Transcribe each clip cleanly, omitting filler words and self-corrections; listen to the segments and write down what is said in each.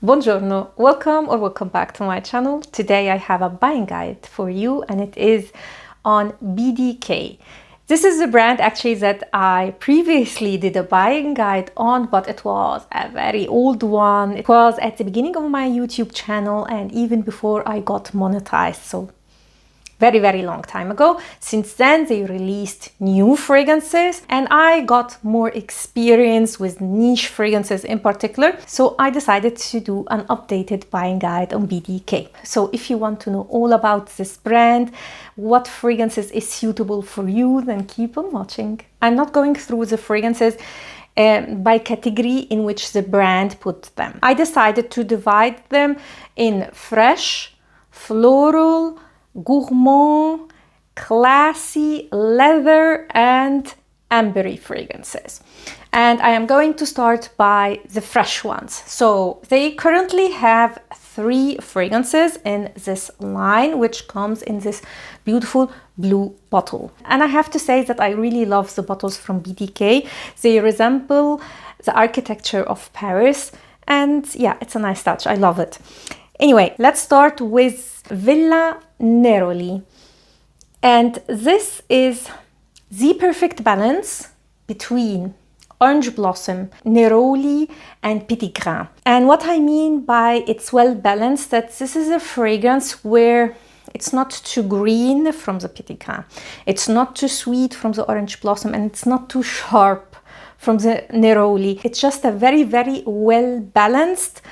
Buongiorno, welcome back to my channel. Today I have a buying guide for you and it is on BDK. This is a brand actually that I previously did a buying guide on, but it was a very old one. It was at the beginning of my YouTube channel and even before I got monetized, so very long time ago. Since then they released new fragrances and I got more experience with niche fragrances in particular, so I decided to do an updated buying guide on BDK. So if you want to know all about this brand, what fragrances is suitable for you, then keep on watching. I'm not going through the fragrances by category in which the brand put them. I decided to divide them in fresh, floral, gourmand, classy, leather and ambery fragrances. And I am going to start by the fresh ones. So they currently have 3 fragrances in this line, which comes in this beautiful blue bottle. And I have to say that I really love the bottles from BDK. They resemble the architecture of Paris and yeah, it's a nice touch. I love it. Anyway, let's start with Villa NEROLI, and this is the perfect balance between orange blossom, neroli and petit grain. And what I mean by it's well balanced, that this is a fragrance where it's not too green from the petit grain, it's not too sweet from the orange blossom, and it's not too sharp from the neroli. It's just a very well balanced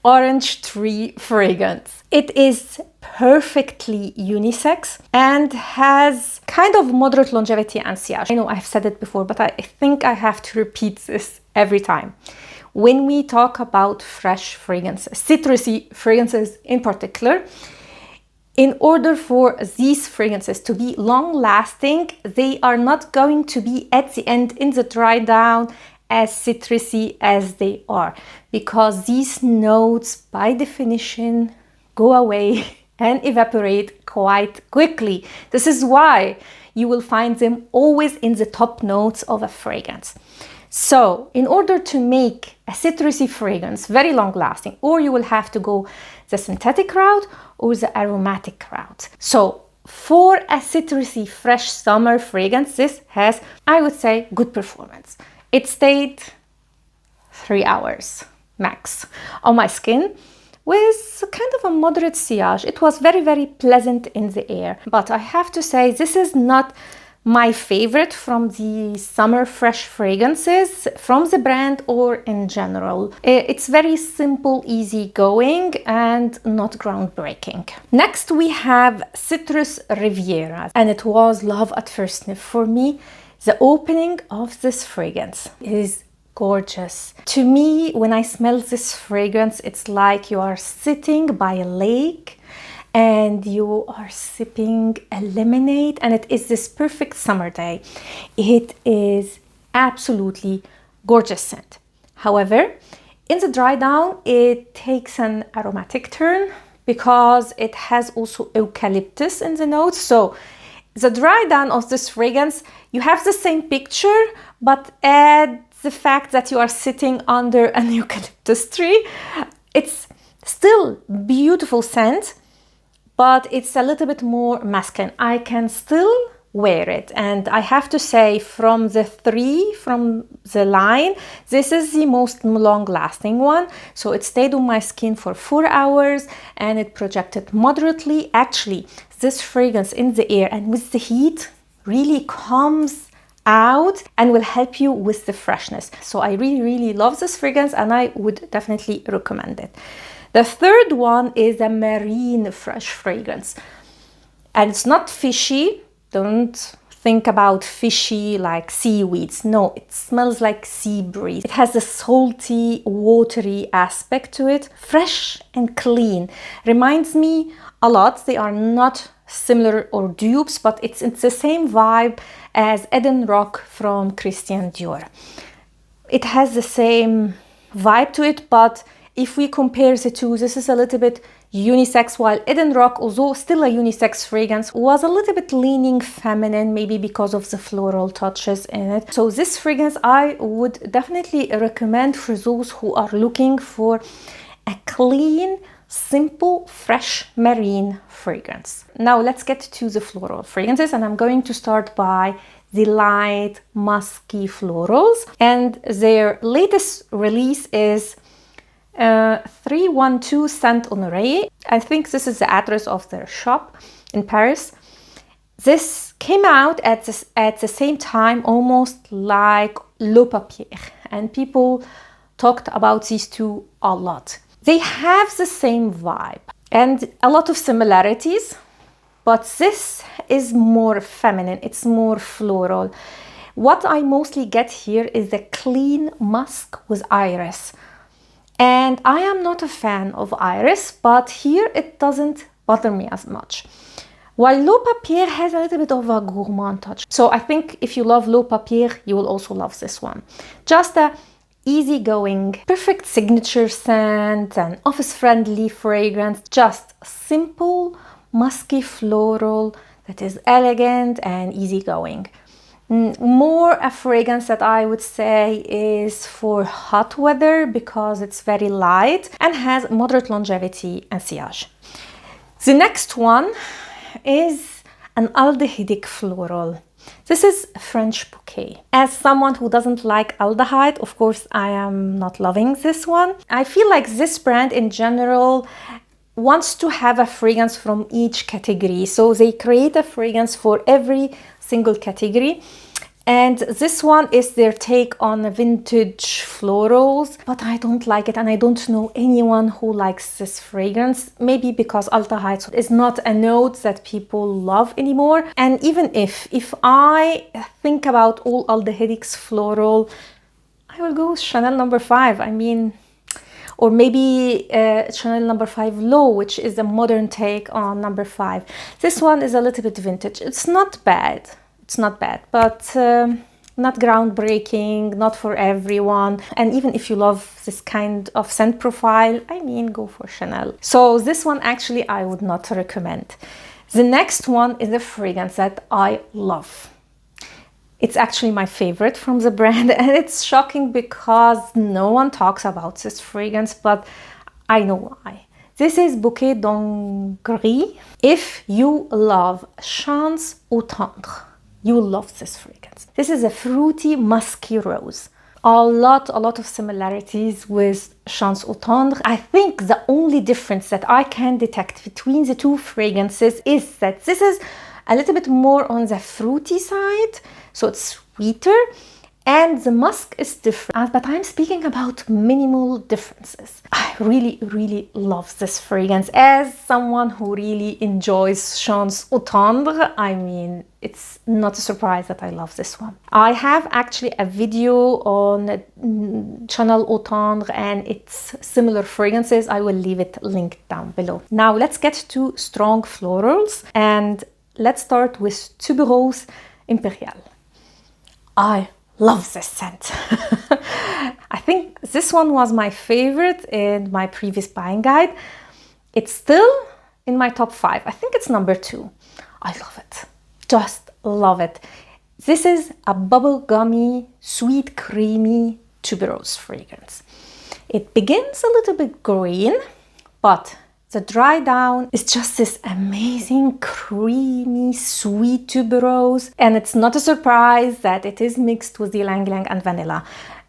orange tree fragrance. It is perfectly unisex and has kind of moderate longevity and sillage. I know I've said it before, but I think I have to repeat this every time. When we talk about fresh fragrances, citrusy fragrances in particular, in order for these fragrances to be long lasting, they are not going to be at the end in the dry down as citrusy as they are, because these notes by definition go away and evaporate quite quickly. This is why you will find them always in the top notes of a fragrance. So in order to make a citrusy fragrance very long lasting, or you will have to go the synthetic route or the aromatic route. So for a citrusy fresh summer fragrance, this has, I would say, good performance. It stayed 3 hours max on my skin with kind of a moderate sillage. It was very pleasant in the air, but I have to say this is not my favorite from the summer fresh fragrances from the brand or in general. It's very simple, easy going and not groundbreaking. Next we have Citrus Riviera, and it was love at first sniff for me. The opening of this fragrance is gorgeous. To me, when I smell this fragrance, it's like you are sitting by a lake and you are sipping a lemonade, and it is this perfect summer day. It is absolutely gorgeous scent. However, in the dry down, it takes an aromatic turn because it has also eucalyptus in the notes. So the dry down of this fragrance, you have the same picture, but add the fact that you are sitting under an eucalyptus tree. It's still beautiful scent, but it's a little bit more masculine. I can still wear it, and I have to say from the 3 from the line, this is the most long-lasting one. So it stayed on my skin for 4 hours and it projected moderately. Actually, this fragrance in the air and with the heat really comes out and will help you with the freshness. So I really love this fragrance and I would definitely recommend it. The third one is a marine fresh fragrance, and it's not fishy. Don't think about fishy like seaweeds. No, it smells like sea breeze. It has a salty, watery aspect to it. Fresh and clean. Reminds me a lot. They are not similar or dupes, but it's the same vibe as Eden Rock from Christian Dior. It has the same vibe to it, but if we compare the two, this is a little bit unisex, while Eden Rock, although still a unisex fragrance, was a little bit leaning feminine, maybe because of the floral touches in it. So this fragrance I would definitely recommend for those who are looking for a clean, simple, fresh marine fragrance. Now let's get to the floral fragrances, and I'm going to start by the light musky florals, and their latest release is 312 Saint Honore. I think this is the address of their shop in Paris. This came out at the same time, almost like Le Papier, and people talked about these two a lot. They have the same vibe and a lot of similarities, but this is more feminine, it's more floral. What I mostly get here is the clean musk with iris. And I am not a fan of iris, but here it doesn't bother me as much. While Le Papier has a little bit of a gourmand touch. So I think if you love Le Papier, you will also love this one. Just a easygoing, perfect signature scent, an office-friendly fragrance, just simple, musky floral that is elegant and easygoing. More a fragrance that I would say is for hot weather because it's very light and has moderate longevity and sillage. The next one is an aldehydic floral. This is French Bouquet. As someone who doesn't like aldehyde, of course, I am not loving this one. I feel like this brand in general wants to have a fragrance from each category. So they create a fragrance for every single category. And this one is their take on vintage florals, but I don't like it, and I don't know anyone who likes this fragrance. Maybe because aldehyde is not a note that people love anymore. And even if I think about all aldehydics floral, I will go with Chanel No. 5. I mean, or maybe Chanel No. 5 Low, which is a modern take on No. 5. This one is a little bit vintage. It's not bad. It's not bad, but not groundbreaking, not for everyone. And even if you love this kind of scent profile, I mean, go for Chanel. So this one actually I would not recommend. The next one is a fragrance that I love. It's actually my favorite from the brand, and it's shocking because no one talks about this fragrance, but I know why. This is Bouquet d'Hongrie. If you love Chance au Tendre, you will love this fragrance. This is a fruity, musky rose. A lot of similarities with Chance au Tendre. I think the only difference that I can detect between the two fragrances is that this is a little bit more on the fruity side, so it's sweeter, and the musk is different. But I'm speaking about minimal differences. I really love this fragrance. As someone who really enjoys Chance au Tendre, I mean, it's not a surprise that I love this one. I have actually a video on Chanel au Tendre and its similar fragrances. I will leave it linked down below. Now let's get to strong florals, and let's start with Tubereuse Imperiale. I love this scent. I think this one was my favorite in my previous buying guide. It's still in my top 5. I think it's number 2. I love it. Just love it. This is a bubblegummy, sweet, creamy tuberose fragrance. It begins a little bit green, but the dry down is just this amazing, creamy, sweet tuberose. And it's not a surprise that it is mixed with ylang ylang and vanilla.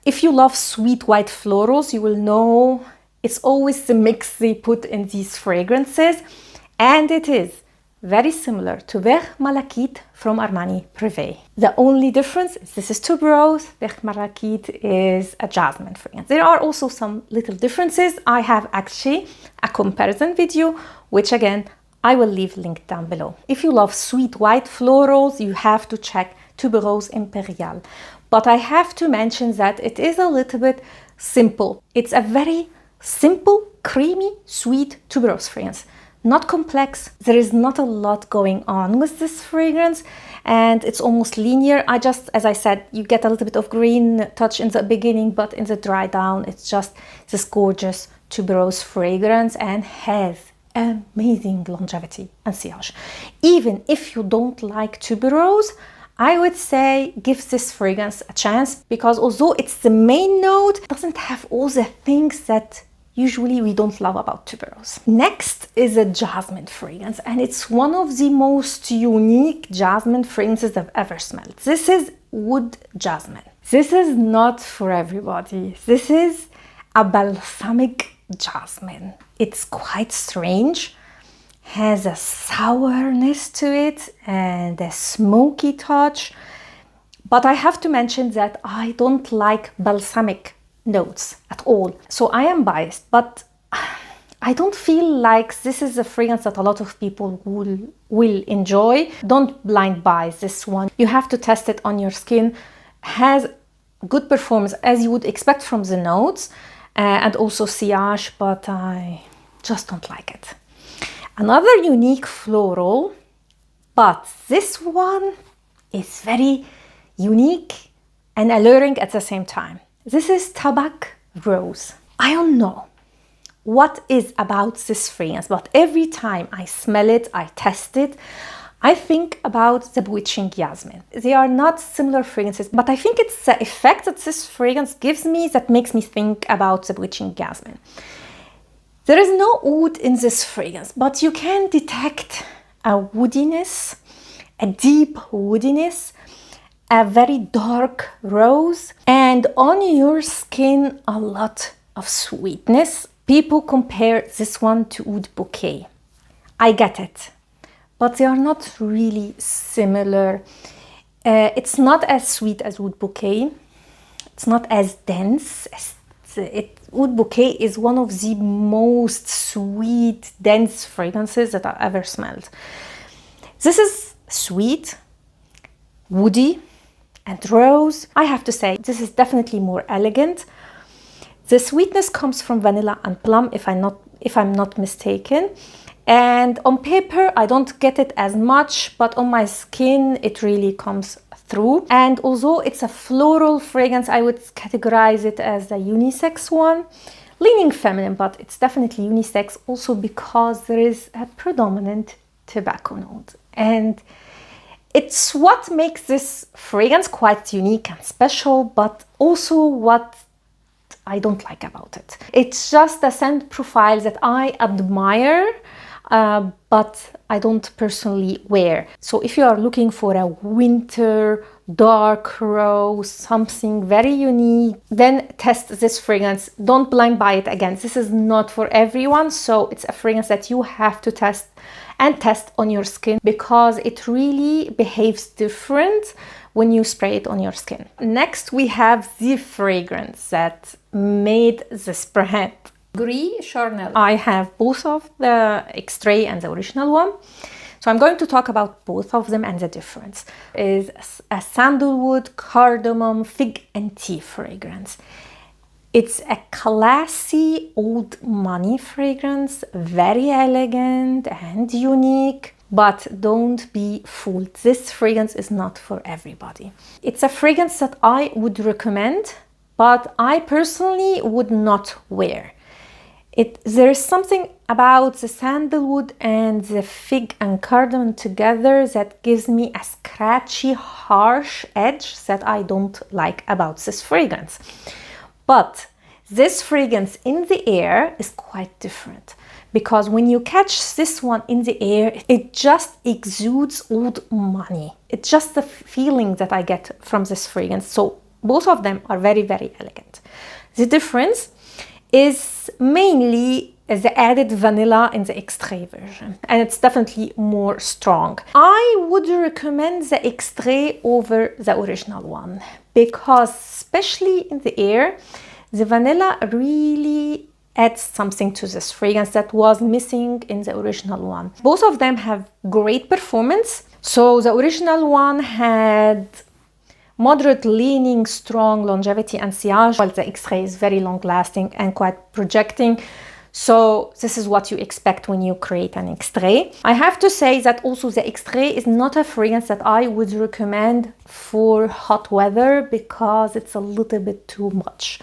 If you love sweet white florals, you will know it's always the mix they put in these fragrances. And it is very similar to Vert Malachite from Armani Privé. The only difference is this is tuberose, Vert Malachite is a jasmine fragrance. There are also some little differences. I have actually a comparison video, which again, I will leave linked down below. If you love sweet white florals, you have to check Tubereuse Imperiale. But I have to mention that it is a little bit simple. It's a very simple, creamy, sweet tuberose fragrance. Not complex. There is not a lot going on with this fragrance, and it's almost linear. As I said, you get a little bit of green touch in the beginning, but in the dry down, it's just this gorgeous tuberose fragrance and has amazing longevity and sillage. Even if you don't like tuberose, I would say give this fragrance a chance, because although it's the main note, it doesn't have all the things that usually we don't love about tuberose. Next is a jasmine fragrance, and it's one of the most unique jasmine fragrances I've ever smelled. This is wood jasmine. This is not for everybody. This is a balsamic jasmine. It's quite strange, has a sourness to it and a smoky touch. But I have to mention that I don't like balsamic notes at all. So I am biased, but I don't feel like this is a fragrance that a lot of people will enjoy. Don't blind buy this one. You have to test it on your skin. Has good performance as you would expect from the notes and also sillage, but I just don't like it. Another unique floral, but this one is very unique and alluring at the same time. This is TABAC Rose. I don't know what is about this fragrance, but every time I smell it, I test it, I think about the bewitching jasmine. They are not similar fragrances, but I think it's the effect that this fragrance gives me that makes me think about the bewitching jasmine. There is no oud in this fragrance, but you can detect a woodiness, a deep woodiness, a very dark rose, and on your skin a lot of sweetness. People compare this one to Oud Bouquet. I get it, but they are not really similar. It's not as sweet as Oud Bouquet. It's not as dense. Oud Bouquet is one of the most sweet, dense fragrances that I've ever smelled. This is sweet, woody, and rose. I have to say, this is definitely more elegant. The sweetness comes from vanilla and plum, if I'm not mistaken. And on paper, I don't get it as much, but on my skin, it really comes through. And although it's a floral fragrance, I would categorize it as a unisex one. Leaning feminine, but it's definitely unisex also because there is a predominant tobacco note. And it's what makes this fragrance quite unique and special, but also what I don't like about it. It's just a scent profile that I admire, but I don't personally wear. So if you are looking for a winter dark rose, something very unique, then test this fragrance. Don't blind buy it again. This is not for everyone, so it's a fragrance that you have to test on your skin because it really behaves different when you spray it on your skin. Next, we have the fragrance that made this brand. GRIS CHARNEL. I have both of the Extrait and the original one. So I'm going to talk about both of them and the difference. It is a sandalwood, cardamom, fig and tea fragrance. It's a classy old money fragrance, very elegant and unique, but don't be fooled. This fragrance is not for everybody. It's a fragrance that I would recommend, but I personally would not wear. There is something about the sandalwood and the fig and cardamom together that gives me a scratchy, harsh edge that I don't like about this fragrance. But this fragrance in the air is quite different because when you catch this one in the air, it just exudes old money. It's just the feeling that I get from this fragrance. So both of them are very, very elegant. The difference is mainly the added vanilla in the Extrait version, and it's definitely more strong. I would recommend the Extrait over the original one because especially in the air, the vanilla really adds something to this fragrance that was missing in the original one. Both of them have great performance. So the original one had moderate leaning, strong longevity and sillage, while the Extrait is very long lasting and quite projecting. So this is what you expect when you create an Extrait. I have to say that also the Extrait is not a fragrance that I would recommend for hot weather because it's a little bit too much.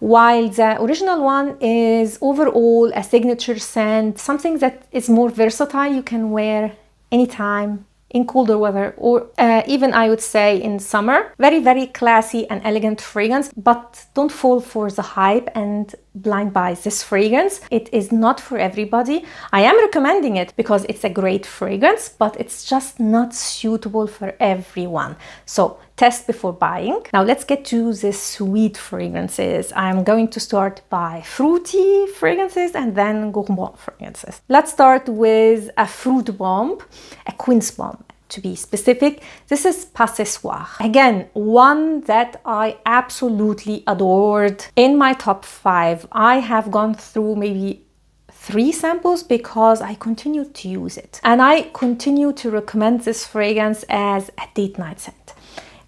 While the original one is overall a signature scent, something that is more versatile, you can wear anytime, in colder weather, or even I would say in summer. Very, very classy and elegant fragrance, but don't fall for the hype and blind buy this fragrance. It is not for everybody. I am recommending it because it's a great fragrance, but it's just not suitable for everyone. So test before buying. Now let's get to the sweet fragrances. I'm going to start by fruity fragrances and then gourmand fragrances. Let's start with a fruit bomb, a quince bomb to be specific. This is Passoir. Again, one that I absolutely adored. In my top 5, I have gone through maybe 3 samples because I continue to use it. And I continue to recommend this fragrance as a date night scent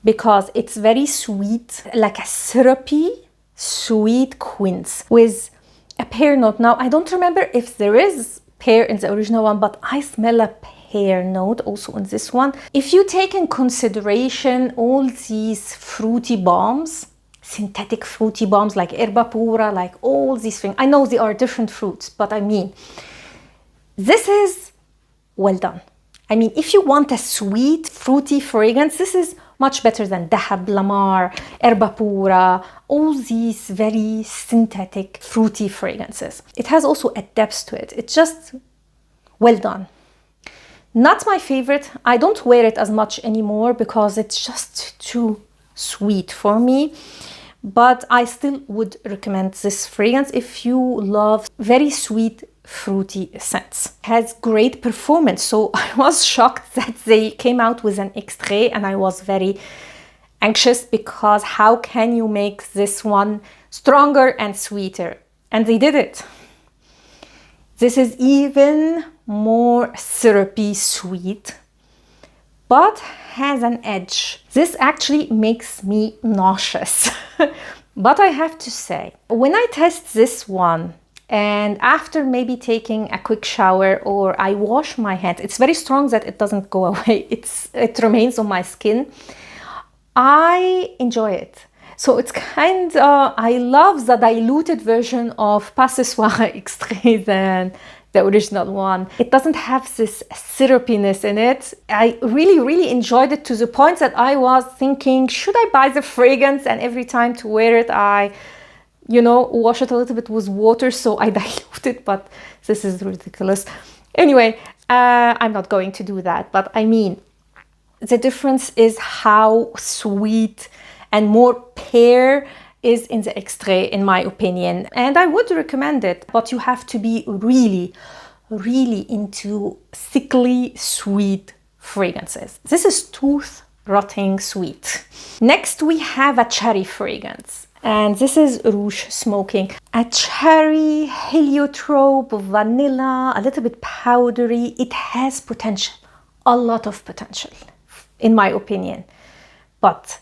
because it's very sweet, like a syrupy, sweet quince with a pear note. Now, I don't remember if there is pear in the original one, but I smell a pear note also in this one. If you take in consideration all these fruity bombs, synthetic fruity bombs like erba pura, like all these things, I know they are different fruits, but I mean, this is well done. I mean, if you want a sweet fruity fragrance, this is much better than dahab, lamar, erba pura, all these very synthetic fruity fragrances. It has also a depth to it. It's just well done. Not my favorite. I don't wear it as much anymore because it's just too sweet for me. But I still would recommend this fragrance if you love very sweet, fruity scents. It has great performance. So I was shocked that they came out with an extrait and I was very anxious because how can you make this one stronger and sweeter? And they did it. This is even more syrupy sweet, but has an edge. This actually makes me nauseous. But I have to say, when I test this one, and after maybe taking a quick shower or I wash my hands, it's very strong that it doesn't go away. It remains on my skin. I enjoy it. So it's kind of, I love the diluted version of Passoir extrait than the original one. It doesn't have this syrupiness in it. I really enjoyed it to the point that I was thinking, should I buy the fragrance? And every time to wear it, I, you know, wash it a little bit with water, so I dilute it, but this is ridiculous. Anyway, I'm not going to do that, but I mean, the difference is how sweet and more pear is in the extrait, in my opinion. And I would recommend it, but you have to be really into sickly sweet fragrances. This is tooth-rotting sweet. Next, we have a cherry fragrance. And this is Rouge Smoking. A cherry, heliotrope, vanilla, a little bit powdery. It has potential, a lot of potential, in my opinion. But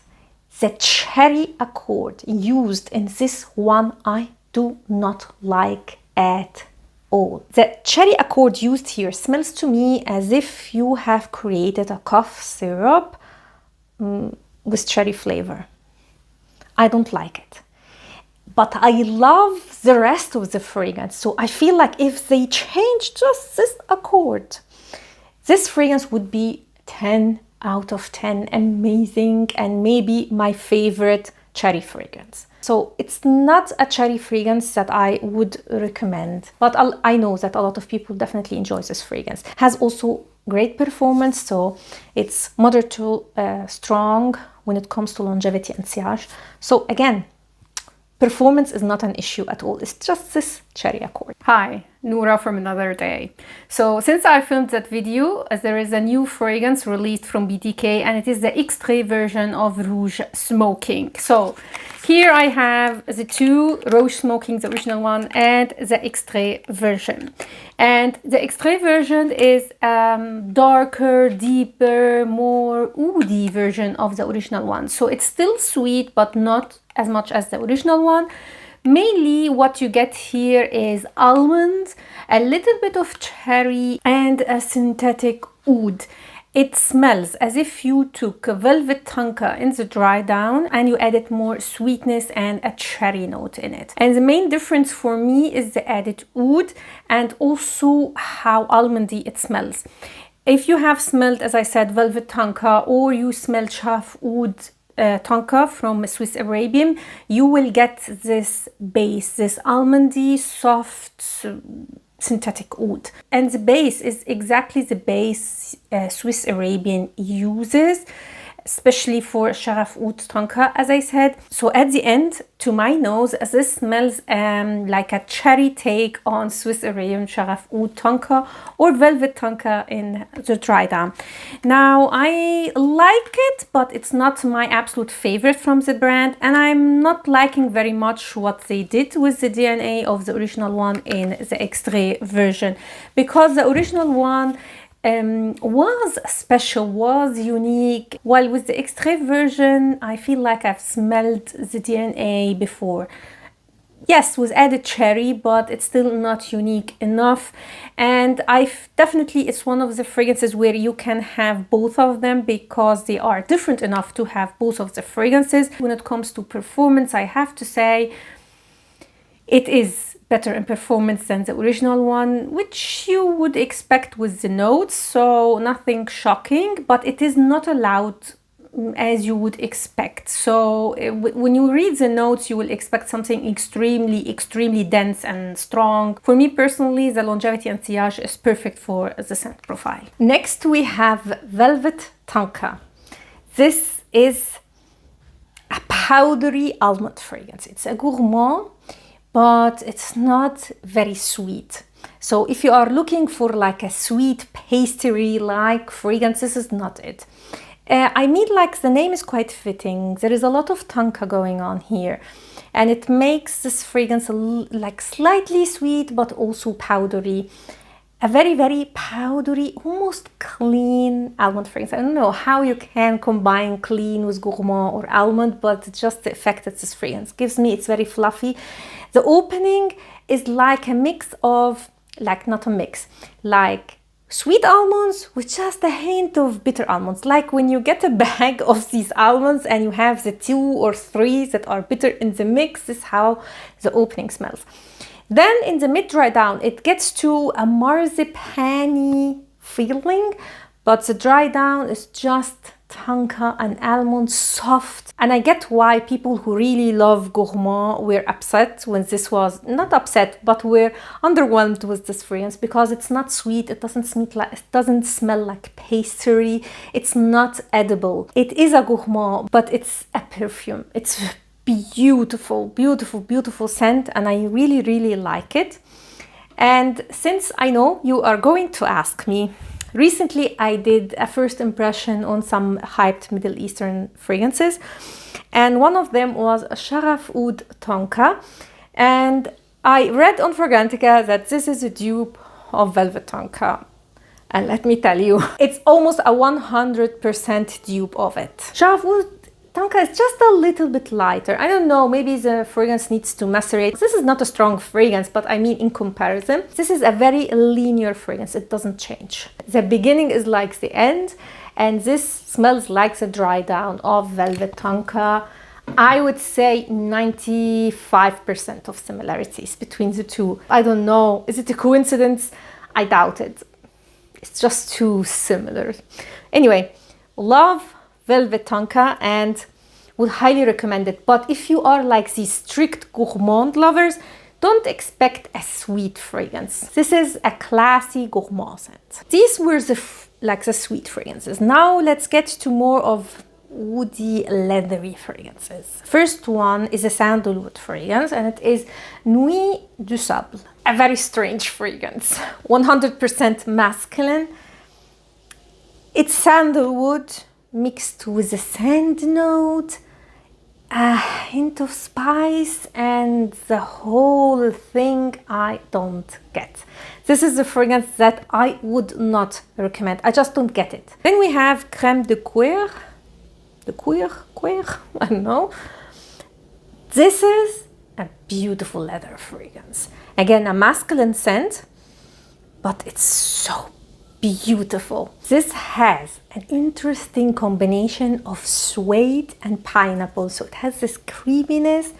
the cherry accord used in this one, I do not like at all. The cherry accord used here smells to me as if you have created a cough syrup with cherry flavor. I don't like it. But I love the rest of the fragrance. So I feel like if they change just this accord, this fragrance would be 10 out of 10, amazing, and maybe my favorite cherry fragrance. So it's not a cherry fragrance that I would recommend, but I know that a lot of people definitely enjoy this fragrance. Has also great performance, so it's moderate to strong when it comes to longevity and sillage. So again, performance is not an issue at all. It's just this cherry accord. Hi, Noura from another day. So since I filmed that video, there is a new fragrance released from BDK, and it is the extrait version of Rouge Smoking. So here I have the two, Rouge Smoking, the original one, and the extrait version. And the extrait version is darker, deeper, more oudi version of the original one. So it's still sweet, but not as much as the original one. Mainly what you get here is almond, a little bit of cherry, and a synthetic oud. It smells as if you took a velvet tonka in the dry down and you added more sweetness and a cherry note in it. And the main difference for me is the added oud and also how almondy it smells. If you have smelled, as I said, Velvet Tonka, or you smelled Sharaf Oud Tonka from Swiss Arabian, you will get this base, this almondy, soft, synthetic oud. And the base is exactly the base Swiss Arabian uses, especially for Sharaf Oud Tonka, as I said. So at the end, to my nose, this smells like a cherry take on Swiss Arabian Sharaf Oud Tonka or Velvet Tonka in the dry down. Now, I like it, but it's not my absolute favorite from the brand, and I'm not liking very much what they did with the DNA of the original one in the Extrait version, because the original one was special, was unique, while with the Extrait version I feel like I've smelled the DNA before. Yes, with added cherry, but it's still not unique enough, and definitely it's one of the fragrances where you can have both of them because they are different enough to have both of the fragrances. When it comes to performance, I have to say it is better in performance than the original one, which you would expect with the notes, so nothing shocking, but it is not loud as you would expect. So when you read the notes, you will expect something extremely dense and strong. For me personally, the longevity and sillage is perfect for the scent profile. Next we have Velvet Tonka. This is a powdery almond fragrance. It's a gourmand, but it's not very sweet. So if you are looking for like a sweet pastry-like fragrance, this is not it. I mean, like, the name is quite fitting. There is a lot of tonka going on here, and it makes this fragrance like slightly sweet, but also powdery. A very powdery, almost clean almond fragrance. I don't know how you can combine clean with gourmand or almond, but just the effect that this fragrance gives me, it's very fluffy. The opening is like a mix of, like, not a mix, like sweet almonds with just a hint of bitter almonds. Like when you get a bag of these almonds and you have the 2 or 3 that are bitter in the mix, this is how the opening smells. Then in the mid-dry down, it gets to a marzipan-y feeling, but the dry down is just tonka and almond, soft. And I get why people who really love gourmand were upset when this was, not upset, but were underwhelmed with this fragrance, because it's not sweet, it doesn't smell like pastry, it's not edible. It is a gourmand, but it's a perfume. It's beautiful scent, and I really like it. And since I know you are going to ask me, recently I did a first impression on some hyped Middle Eastern fragrances, and one of them was a Sharaf Oud Tonka, and I read on Fragrantica that this is a dupe of Velvet Tonka. And let me tell you, it's almost a 100% dupe of it. Sharaf Oud Tonka is just a little bit lighter. I don't know, maybe the fragrance needs to macerate. This is not a strong fragrance, but I mean in comparison, this is a very linear fragrance. It doesn't change. The beginning is like the end, and this smells like the dry down of Velvet Tonka. I would say 95% of similarities between the two. I don't know, is it a coincidence? I doubt it. It's just too similar. Anyway, love Velvet Tonka and would highly recommend it. But if you are like these strict gourmand lovers, don't expect a sweet fragrance. This is a classy gourmand scent. These were the sweet fragrances. Now let's get to more of woody, leathery fragrances. First one is a sandalwood fragrance, and it is Nuit du Sable. A very strange fragrance, 100% masculine. It's sandalwood mixed with a sand note, a hint of spice, and the whole thing I don't get. This is a fragrance that I would not recommend. I just don't get it. Then we have Crème de CUIR. The CUIR, I don't know. This is a beautiful leather fragrance. Again, a masculine scent, but it's so beautiful. This has an interesting combination of suede and pineapple. So it has this creaminess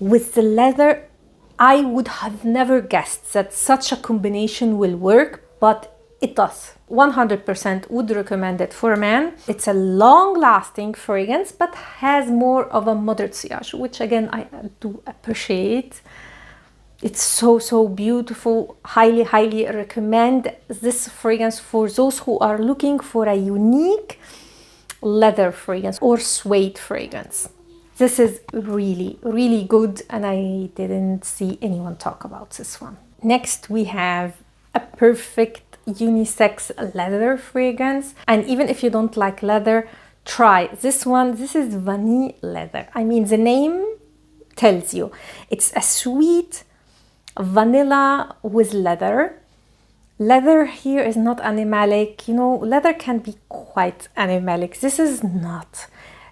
with the leather. I would have never guessed that such a combination will work, but it does. 100% would recommend it for a man. It's a long-lasting fragrance, but has more of a moderate sillage, which again, I do appreciate. It's so beautiful. Highly recommend this fragrance for those who are looking for a unique leather fragrance or suede fragrance. This is really good, and I didn't see anyone talk about this one. Next, we have a perfect unisex leather fragrance, and even if you don't like leather, try this one. This is vanille leather. I mean, the name tells you it's a sweet vanilla with leather. Leather here is not animalic. You know, leather can be quite animalic. This is not.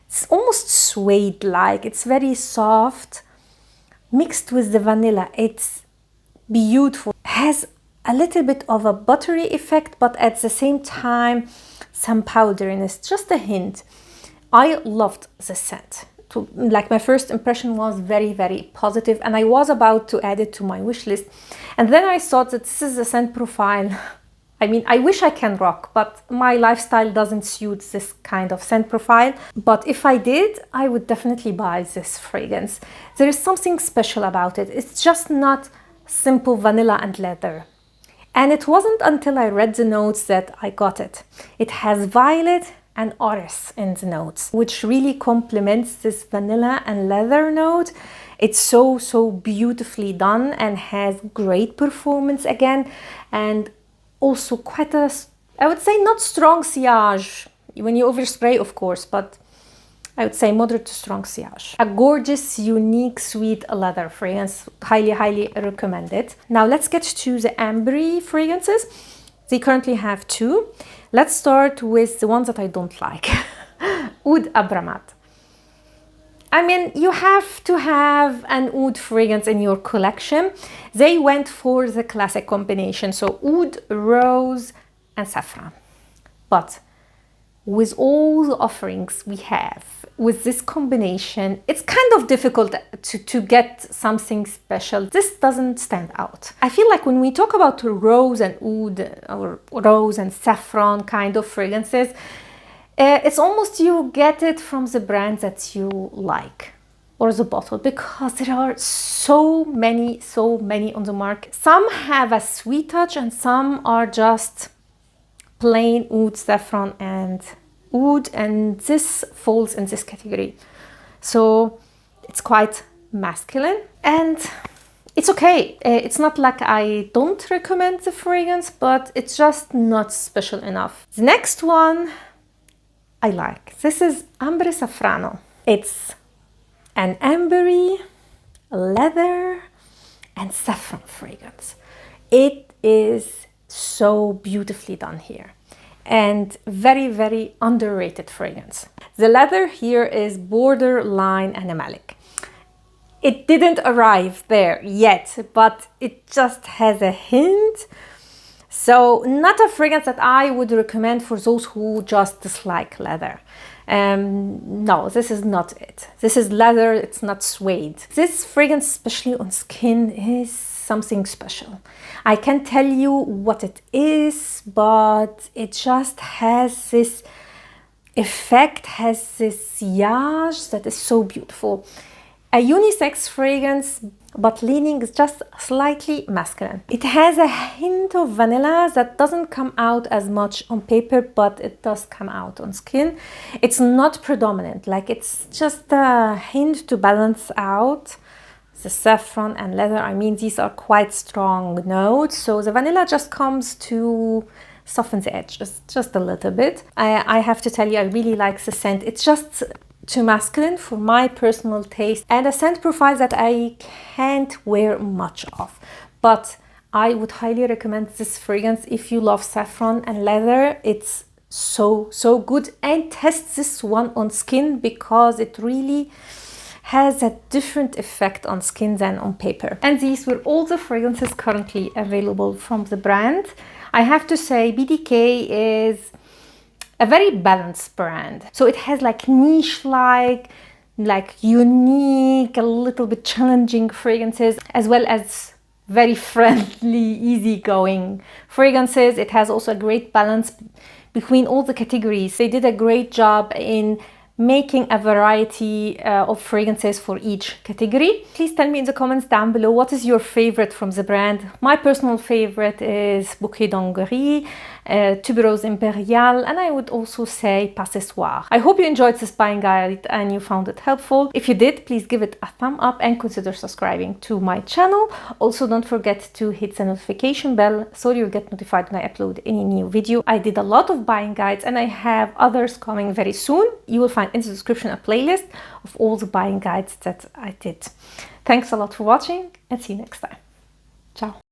It's almost suede-like. It's very soft, mixed with the vanilla. It's beautiful. Has a little bit of a buttery effect, but at the same time, some powderiness, just a hint. I loved the scent. Like, my first impression was very positive, and I was about to add it to my wish list. And then I thought that this is a scent profile. I mean, I wish I can rock, but my lifestyle doesn't suit this kind of scent profile. But if I did, I would definitely buy this fragrance. There is something special about it. It's just not simple vanilla and leather. And it wasn't until I read the notes that I got it. It has violet and orris in the notes, which really complements this vanilla and leather note. It's so beautifully done and has great performance again, and also quite a, I would say, not strong sillage when you overspray, of course, but I would say moderate to strong sillage. A gorgeous, unique, sweet leather fragrance. Highly recommend it. Now let's get to the AMBERY fragrances. They currently have two. Let's start with the ones that I don't like. Oud ABRAMAD. I mean, you have to have an oud fragrance in your collection. They went for the classic combination, so oud, rose, and saffron. But with all the offerings we have, with this combination, it's kind of difficult to get something special. This doesn't stand out. I feel like when we talk about rose and oud, or rose and saffron kind of fragrances, it's almost you get it from the brand that you like, or the bottle, because there are so many on the market. Some have a sweet touch and some are just plain oud, saffron, and oud, and this falls in this category. So it's quite masculine, and it's okay. It's not like I don't recommend the fragrance, but it's just not special enough. The next one I like. This is AMBRE SAFRANO. It's an ambery, leather, and saffron fragrance. It is so beautifully done here, and very underrated fragrance. The leather here is borderline animalic. It didn't arrive there yet, but it just has a hint. So not a fragrance that I would recommend for those who just dislike leather. No, this is not it. This is leather, it's not suede. This fragrance, especially on skin, is something special. I can't tell you what it is, but it just has this effect, has this sillage that is so beautiful. A unisex fragrance, but leaning just slightly masculine. It has a hint of vanilla that doesn't come out as much on paper, but it does come out on skin. It's not predominant, like it's just a hint to balance out the saffron and leather. I mean, these are quite strong notes, so the vanilla just comes to soften the edge just a little bit. I have to tell you, I really like the scent. It's just too masculine for my personal taste, and a scent profile that I can't wear much of. But I would highly recommend this fragrance if you love saffron and leather. It's so good, and test this one on skin because it really has a different effect on skin than on paper. And these were all the fragrances currently available from the brand. I have to say, BDK is a very balanced brand. So it has like niche-like, like unique, a little bit challenging fragrances, as well as very friendly, easygoing fragrances. It has also a great balance between all the categories. They did a great job in making a variety of fragrances for each category. Please tell me in the comments down below what is your favorite from the brand. My personal favorite is BOUQUET d'HONGRIE, TUBEREUSE IMPERIALE, and I would also say SOIR. I hope you enjoyed this buying guide and you found it helpful. If you did, please give it a thumb up and consider subscribing to my channel. Also, don't forget to hit the notification bell so you'll get notified when I upload any new video. I did a lot of buying guides and I have others coming very soon. You will find in the description a playlist of all the buying guides that I did. Thanks a lot for watching and see you next time. Ciao.